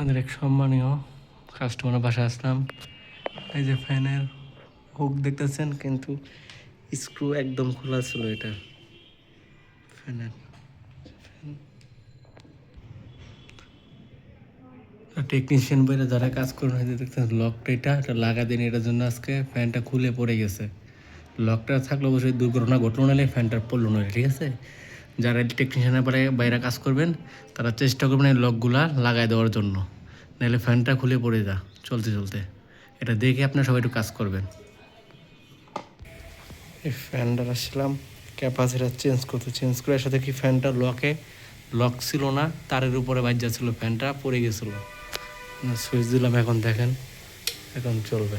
আমাদের এক সম্মানীয় কাস্টমারের বাসায় আসলাম। এই যে ফ্যানের হুক দেখতেছেন, কিন্তু স্ক্রু একদম খোলা ছিল এটা ফ্যানের। টেকনিশিয়ান বইরা যারা কাজ করেন হয়তো দেখতেছেন লকটা এটা লাগা দেন, এটার জন্য আজকে ফ্যানটা খুলে পড়ে গেছে। লকটা থাকলে অবশ্যই দুর্ঘটনা ঘটলো নাহলে ফ্যানটা পড়লো না, ঠিক আছে? যারা টেকনিশিয়ানের বাইরে কাজ করবেন তারা চেষ্টা করবেন এই লকগুলা লাগাই দেওয়ার জন্য, নাহলে ফ্যানটা খুলে পড়ে যা চলতে চলতে। এটা দেখে আপনারা সবাই একটু কাজ করবেন। এই ফ্যানটা আসছিলাম ক্যাপাসিটার চেঞ্জ করে সাথে কি ফ্যানটা লক ছিল না, তারের উপরে বাজ্যা ছিল, ফ্যানটা পড়ে গেছিলো। সুইচ দিলাম, এখন দেখেন এখন চলবে।